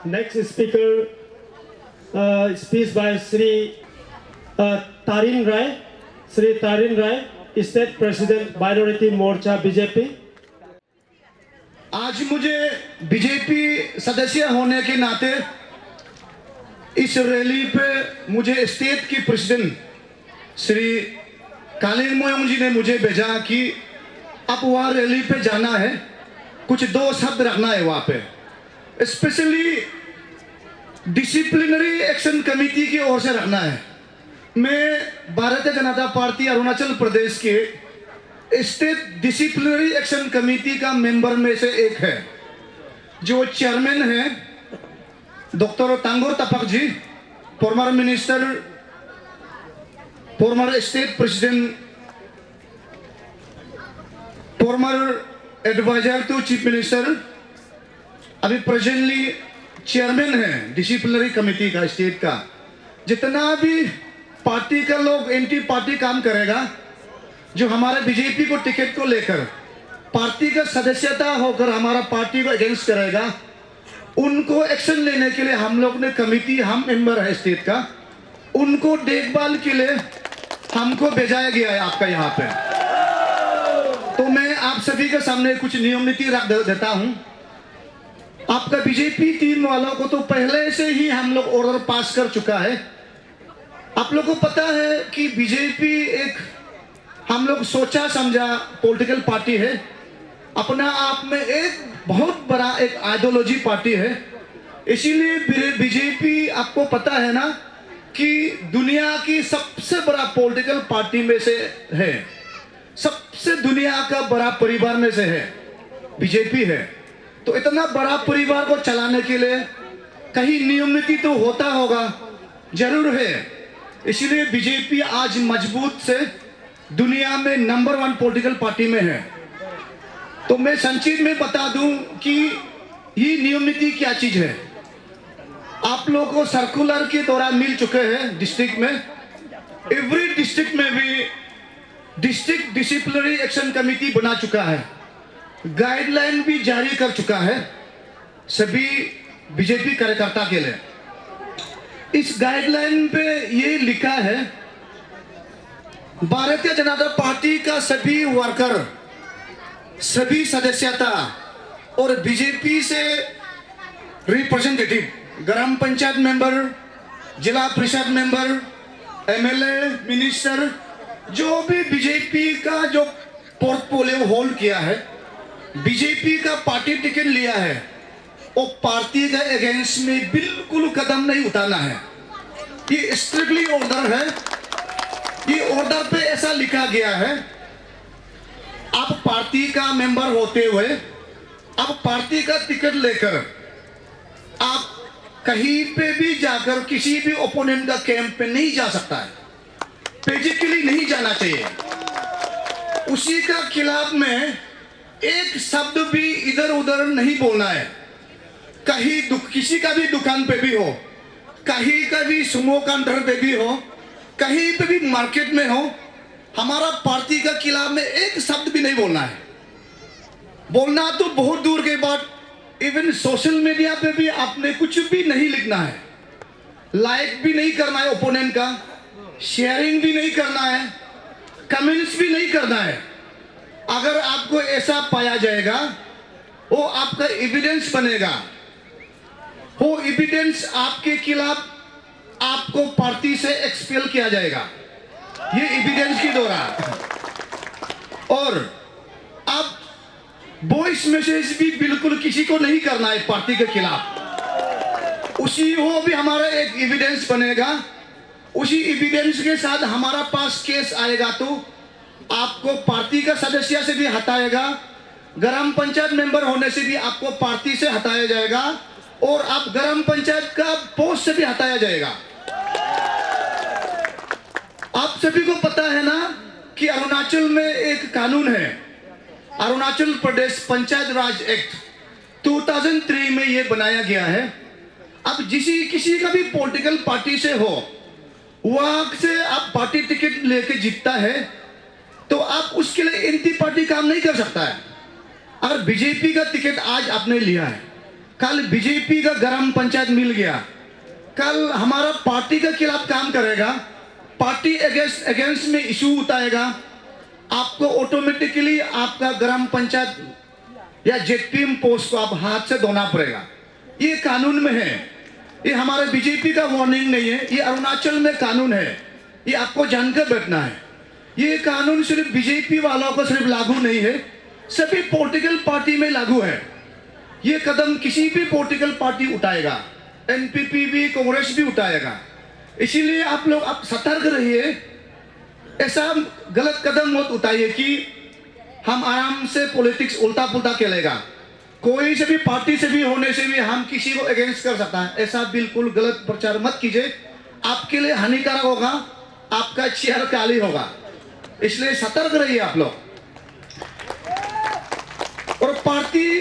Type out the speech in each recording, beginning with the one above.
Next speaker, speech by Sri Tarin Rai, Sri Tarin Rai, State President Minority Morcha BJP. आज मुझे BJP सदस्य होने के नाते इस रैली पे मुझे स्टेट की प्रेसिडेंट श्री कालिन मोयोंग जी ने मुझे भेजा कि अब वहाँ रैली पे जाना है, कुछ 2 शब्द रखना है वहाँ पे, स्पेशली डिसिप्लिनरी एक्शन कमेटी की ओर से रखना है। मैं भारतीय जनता पार्टी अरुणाचल प्रदेश के स्टेट डिसिप्लिनरी एक्शन कमेटी का मेंबर में से एक है। जो चेयरमैन है doctor Tangor Tapak ji, former minister, former state president, former adviser to chief minister, अभी प्रेजेंटली चेयरमैन है डिसिप्लिनरी कमेटी का स्टेट का। जितना भी पार्टी का लोग एंटी पार्टी काम करेगा, जो हमारे बीजेपी को टिकट को लेकर पार्टी का सदस्यता होकर हमारा पार्टी को अगेंस्ट करेगा, उनको एक्शन लेने के लिए हम लोग ने कमेटी, हम मेंबर है स्टेट का, उनको देखभाल के लिए हमको भेजाया गया है आपका यहाँ पे। तो मैं आप सभी के सामने कुछ नियम नीति रख देता हूँ। आपका बीजेपी टीम वालों को तो पहले से ही हम लोग ऑर्डर पास कर चुका है। आप लोगों को पता है कि बीजेपी एक हम लोग सोचा समझा पॉलिटिकल पार्टी है, अपना आप में एक बहुत बड़ा एक आइडियोलॉजी पार्टी है। इसीलिए बीजेपी आपको पता है ना कि दुनिया की सबसे बड़ा पॉलिटिकल पार्टी में से है, सबसे दुनिया का बड़ा परिवार में से है बीजेपी है। तो इतना बड़ा परिवार को चलाने के लिए कहीं नियम नीति तो होता होगा, जरूर है। इसलिए बीजेपी आज मजबूत से दुनिया में नंबर 1 पॉलिटिकल पार्टी में है। तो मैं संक्षिप्त में बता दूं कि ये नियम नीति क्या चीज है। आप लोगों को सर्कुलर के दौरान मिल चुके हैं डिस्ट्रिक्ट में। एवरी डिस्ट्रिक्ट में भी डिस्ट्रिक्ट डिसिप्लिनरी एक्शन कमेटी बना चुका है, गाइडलाइन भी जारी कर चुका है सभी बीजेपी कार्यकर्ता के लिए। इस गाइडलाइन पे ये लिखा है, भारतीय जनता पार्टी का सभी वर्कर, सभी सदस्यता और बीजेपी से रिप्रेजेंटेटिव, ग्राम पंचायत मेंबर, जिला परिषद मेंबर, एमएलए, मिनिस्टर, जो भी बीजेपी का जो पोर्टफोलियो होल्ड किया है, बीजेपी का पार्टी टिकट लिया है, वो पार्टी के अगेंस्ट में बिल्कुल कदम नहीं उठाना है। ये स्ट्रिक्टली ऑर्डर है। ये ऑर्डर पे ऐसा लिखा गया है, आप पार्टी का मेंबर होते हुए अब पार्टी का टिकट लेकर आप कहीं पे भी जाकर किसी भी ओपोनेंट का कैंप पे नहीं जा सकता है, फिजिकली नहीं जाना चाहिए। उसी का खिलाफ में एक शब्द भी इधर उधर नहीं बोलना है। कहीं किसी का भी दुकान पे भी हो, कहीं का भी सुमो काउंटर पे भी हो, कहीं पे भी मार्केट में हो, हमारा पार्टी का खिलाफ में एक शब्द भी नहीं बोलना है। बोलना तो बहुत दूर के बाद, इवन सोशल मीडिया पे भी आपने कुछ भी नहीं लिखना है, लाइक भी नहीं करना है ओपोनेंट का, शेयरिंग भी नहीं करना है, कमेंट्स भी नहीं करना है। अगर आपको ऐसा पाया जाएगा, वो आपका एविडेंस बनेगा, वो एविडेंस आपके खिलाफ आपको पार्टी से एक्सपेल किया जाएगा, ये एविडेंस के दौरान। और आप वॉइस मैसेज भी बिल्कुल किसी को नहीं करना है पार्टी के खिलाफ। उसी वो भी हमारा एक एविडेंस बनेगा। उसी एविडेंस के साथ हमारा पास केस आएगा तो आपको पार्टी का सदस्य से भी हटाएगा, ग्राम पंचायत मेंबर होने से भी आपको पार्टी से हटाया जाएगा, और आप ग्राम पंचायत का पोस्ट से भी हटाया जाएगा। आप सभी को पता है ना कि अरुणाचल में एक कानून है, अरुणाचल प्रदेश पंचायत राज एक्ट 2003 में ये बनाया गया है। अब किसी का भी पॉलिटिकल पार्टी से हो, वहां से आप पार्टी टिकट लेके जीतता है तो आप उसके लिए एंटी पार्टी काम नहीं कर सकता है। अगर बीजेपी का टिकट आज आपने लिया है, कल बीजेपी का ग्राम पंचायत मिल गया, कल हमारा पार्टी के खिलाफ काम करेगा, पार्टी अगेंस्ट में इशू उठाएगा, आपको ऑटोमेटिकली आपका ग्राम पंचायत या जेपीएम पोस्ट को आप हाथ से धोना पड़ेगा। ये कानून में है, ये हमारे बीजेपी का वार्निंग नहीं है, ये अरुणाचल में कानून है, ये आपको जानकर बैठना है। ये कानून सिर्फ बीजेपी वालों को सिर्फ लागू नहीं है, सभी पॉलिटिकल पार्टी में लागू है। ये कदम किसी भी पॉलिटिकल पार्टी उठाएगा, एनपीपी भी, कांग्रेस भी उठाएगा। इसीलिए आप लोग आप सतर्क रहिए, ऐसा गलत कदम मत उठाइए कि हम आराम से पॉलिटिक्स उल्टा पुल्टा खेलेगा, कोई से भी पार्टी से भी होने से भी हम किसी को अगेंस्ट कर सकता है। ऐसा बिल्कुल गलत प्रचार मत कीजिए, आपके लिए हानिकारक होगा, आपका चेहरा काली होगा। इसलिए सतर्क रहिए आप लोग। और पार्टी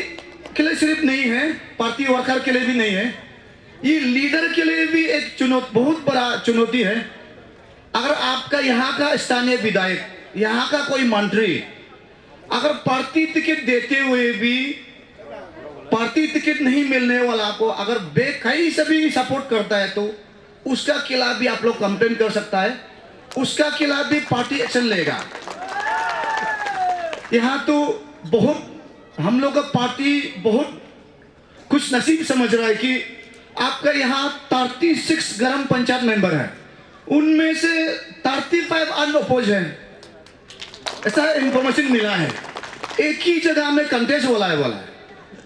के लिए सिर्फ नहीं है, पार्टी वर्कर के लिए भी नहीं है, ये लीडर के लिए भी एक बहुत बड़ा चुनौती है। अगर आपका यहाँ का स्थानीय विधायक, यहाँ का कोई मंत्री अगर पार्टी टिकट देते हुए भी पार्टी टिकट नहीं मिलने वाला को अगर कहीं से भी सपोर्ट करता है तो उसका खिलाफ भी आप लोग कंप्लेन कर सकता है, उसका खिलाफ भी पार्टी एक्शन लेगा। यहाँ तो बहुत हम लोग का पार्टी बहुत कुछ नसीब समझ रहा है कि आपका यहाँ 36 ग्राम पंचायत मेंबर है, उनमें से 35 अनअपोज है, ऐसा इंफॉर्मेशन मिला है। एक ही जगह में कंटेस्ट बोला है,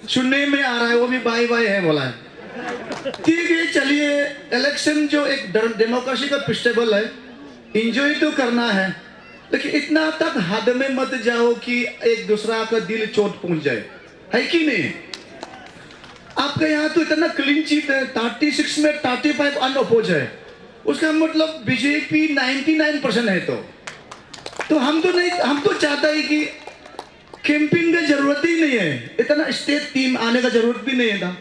सुनने में आ रहा है, वो भी बाई बाई है बोला है। ठीक है, चलिए, इलेक्शन जो एक डेमोक्रेसी का फेस्टिवल है, एंजॉय तो करना है, लेकिन इतना तक हद में मत जाओ कि एक दूसरा का दिल चोट पहुंच जाए, है कि नहीं। आपका यहाँ तो इतना क्लीन चिट है, 36 में 35 अनअपोज है, उसका मतलब बीजेपी 99% है। तो हम तो चाहता है कि कैंपिंग का जरूरत ही नहीं है, इतना स्टेट टीम आने का जरूरत भी नहीं था,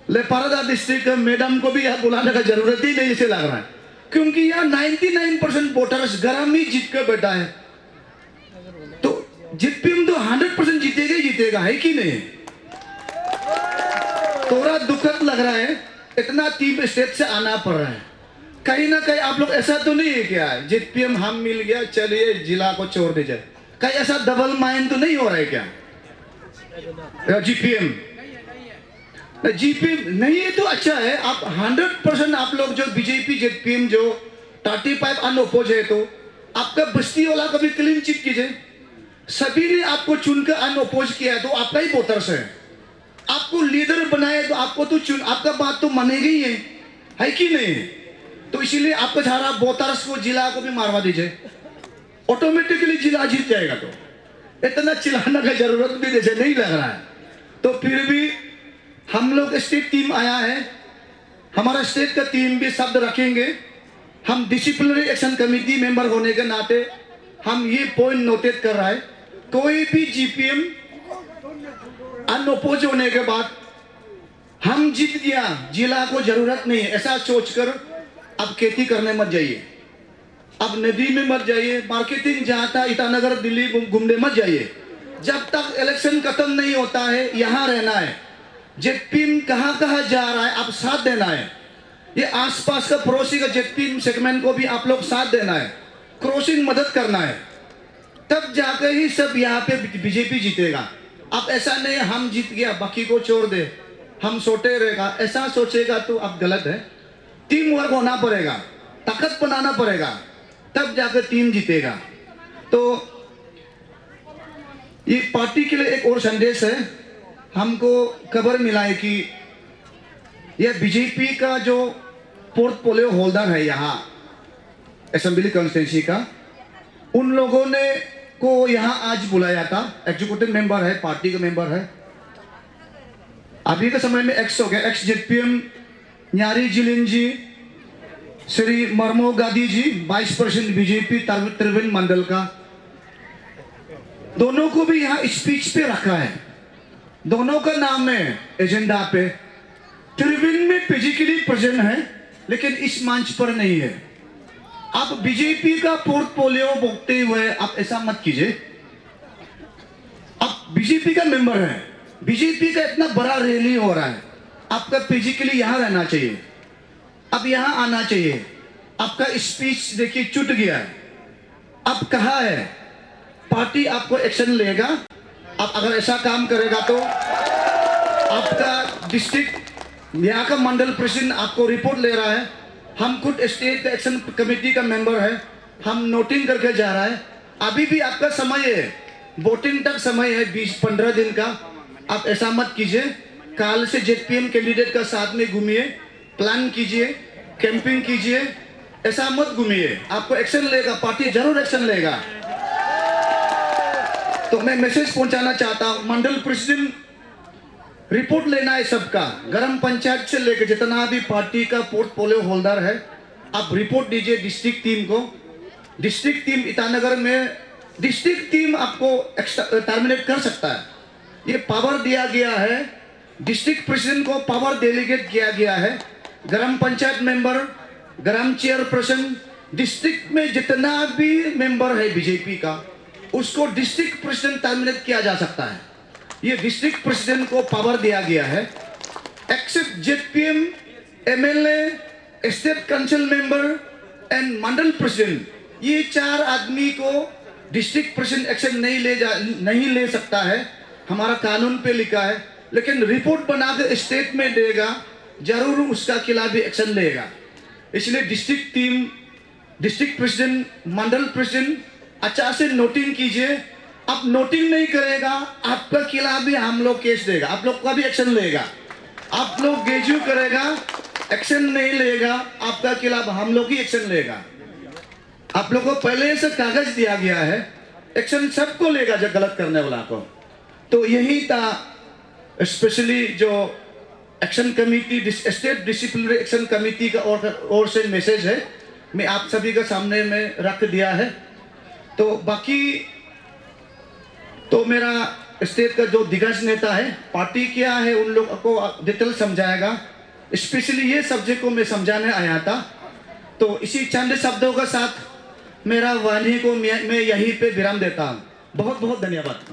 लेपारादा डिस्ट्रिक्ट मैडम को भी यहाँ बुलाने का जरूरत ही नहीं, इसे लग रहा है, क्योंकि यहाँ 99% वोटर्स गरम ही जीत कर बैठा है। तो जीपीएम तो 100% जीतेगा ही जीतेगा, है कि नहीं। थोड़ा दुखद लग रहा है, इतना टीम स्टेट से आना पड़ रहा है। कहीं ना कहीं आप लोग ऐसा तो नहीं है क्या, जेपीएम हम मिल गया, चलिए जिला को छोड़ दीजिए, कहीं ऐसा डबल माइंड तो नहीं हो रहा है क्या। जीपीएम नहीं है तो अच्छा है, आप 100% आप लोग जो बीजेपी जेपीएम जो 35 अनअपोज है, तो आपका बस्ती वाला कभी क्लीन चिट कीजिए। सभी ने आपको चुनकर अनअपोज किया है तो आपका ही वोटर्स है, आपको लीडर बनाए तो आपको तो आपका बात तो मानेगी ही है कि नहीं। तो इसीलिए आपका सारा वोटर्स को, जिला को भी मारवा दीजिए, ऑटोमेटिकली जिला जीत जाएगा। तो इतना चिल्लाने का जरूरत भी जैसे नहीं लग रहा है। तो फिर भी हम लोग स्टेट टीम आया है, हमारा स्टेट का टीम भी शब्द रखेंगे। हम डिसिप्लिनरी एक्शन कमेटी मेंबर होने के नाते हम ये पॉइंट नोटेट कर रहा है, कोई भी जीपीएम अनअपोज होने के बाद हम जीत गया, जिला को जरूरत नहीं है, ऐसा सोचकर अब खेती करने मत जाइए, अब नदी में मत जाइए, मार्केटिंग जहाँ था ईटानगर दिल्ली घूमने मत जाइए। जब तक इलेक्शन खत्म नहीं होता है यहाँ रहना है, जेपीएम कहाँ कहाँ जा रहा है आप साथ देना है। ये आसपास का पड़ोसी का जेपीएम सेगमेंट को भी आप लोग साथ देना है, क्रॉसिंग मदद करना है, तब जाकर ही सब यहाँ पे बीजेपी जीतेगा। अब ऐसा नहीं हम जीत गया बाकी को छोड़ दे, हम सोते रहेगा, ऐसा सोचेगा तो अब गलत है। टीम वर्क होना पड़ेगा, ताकत बनाना पड़ेगा, तब जाकर टीम जीतेगा। तो ये पार्टी के लिए एक और संदेश है, हमको खबर मिला है कि यह बीजेपी का जो पोर्टफोलियो होल्डर है यहाँ असेंबली कॉन्स्टिट्यूंसी का, उन लोगों ने को यहाँ आज बुलाया था। एग्जीक्यूटिव मेंबर है, पार्टी का मेंबर है, अभी के समय में एक्स हो गया, एक्स जेपीएम न्यारी जिलिन जी, श्री मरमो गादी जी, वाइस प्रेसिडेंट बीजेपी त्रिवेंद्र मंडल का, दोनों को भी यहाँ स्पीच पे रखा है, दोनों का नाम है एजेंडा पे। त्रिवेंद्र में फिजिकली प्रेजेंट है लेकिन इस मंच पर नहीं है। आप बीजेपी का पोर्टफोलियो भोगते हुए आप ऐसा मत कीजिए, आप बीजेपी का मेंबर है, बीजेपी का इतना बड़ा रैली हो रहा है, आपका फिजिकली यहाँ रहना चाहिए, अब यहाँ आना चाहिए। आपका स्पीच देखिए छूट गया है, अब कहाँ है? पार्टी आपको एक्शन लेगा। आप अगर ऐसा काम करेगा तो आपका डिस्ट्रिक्ट, यहाँ का मंडल प्रेसिडेंट आपको रिपोर्ट ले रहा है, हम खुद स्टेट एक्शन कमेटी का मेंबर है, हम नोटिंग करके जा रहा है। अभी भी आपका समय है, वोटिंग तक समय है 20-15 दिन का। आप ऐसा मत कीजिए, काल से जेपीएम कैंडिडेट का साथ में घूमिए, प्लान कीजिए, कैंपिंग कीजिए, ऐसा मत घूमिए। आपको एक्शन लेगा, पार्टी जरूर एक्शन लेगा। तो मैं मैसेज पहुंचाना चाहता हूं, मंडल प्रेसिडेंट रिपोर्ट लेना है सबका, ग्राम पंचायत से लेकर जितना भी पार्टी का पोर्टफोलियो होल्डर है, आप रिपोर्ट दीजिए डिस्ट्रिक्ट टीम को। डिस्ट्रिक्ट टीम ईटानगर में, डिस्ट्रिक्ट टीम आपको टर्मिनेट कर सकता है। ये पावर दिया गया है, डिस्ट्रिक्ट प्रेसिडेंट को पावर डेलीगेट किया गया है। ग्राम पंचायत मेंबर, ग्राम चेयरपर्सन, डिस्ट्रिक्ट में जितना भी मेंबर है बीजेपी का, उसको डिस्ट्रिक्ट प्रेसिडेंट टर्मिनेट किया जा सकता है। ये डिस्ट्रिक्ट प्रेसिडेंट को पावर दिया गया है। Except JPM, MLA, state council member and mandal president, ये 4 आदमी को डिस्ट्रिक्ट प्रेसिडेंट एक्शन नहीं ले सकता है, हमारा कानून पे लिखा है। लेकिन रिपोर्ट बनाकर स्टेट में देगा, जरूर उसका खिलाफ भी एक्शन लेगा। इसलिए डिस्ट्रिक्ट टीम, डिस्ट्रिक्ट प्रेसिडेंट, मंडल प्रेसिडेंट अच्छा से नोटिंग कीजिए। आप नोटिंग नहीं करेगा, आपका खिलाफ भी हम लोग केस देगा, आप लोग का भी एक्शन लेगा। आप लोग गेजू करेगा, एक्शन नहीं लेगा, आपका खिलाफ हम लोग ही एक्शन लेगा। आप लोग को पहले से कागज दिया गया है, एक्शन सबको लेगा जो गलत करने वाला को। तो यही था स्पेशली जो action committee, state disciplinary action committee का ओर से मैसेज है, मैं आप सभी के सामने में रख दिया है। तो बाकी तो मेरा स्टेट का जो दिग्गज नेता है, पार्टी क्या है, उन लोगों को डिटेल समझाएगा। स्पेशली ये सब्जेक्ट को मैं समझाने आया था। तो इसी चंद शब्दों के साथ मेरा वाणी को मैं यहीं पे विराम देता हूँ। बहुत बहुत धन्यवाद।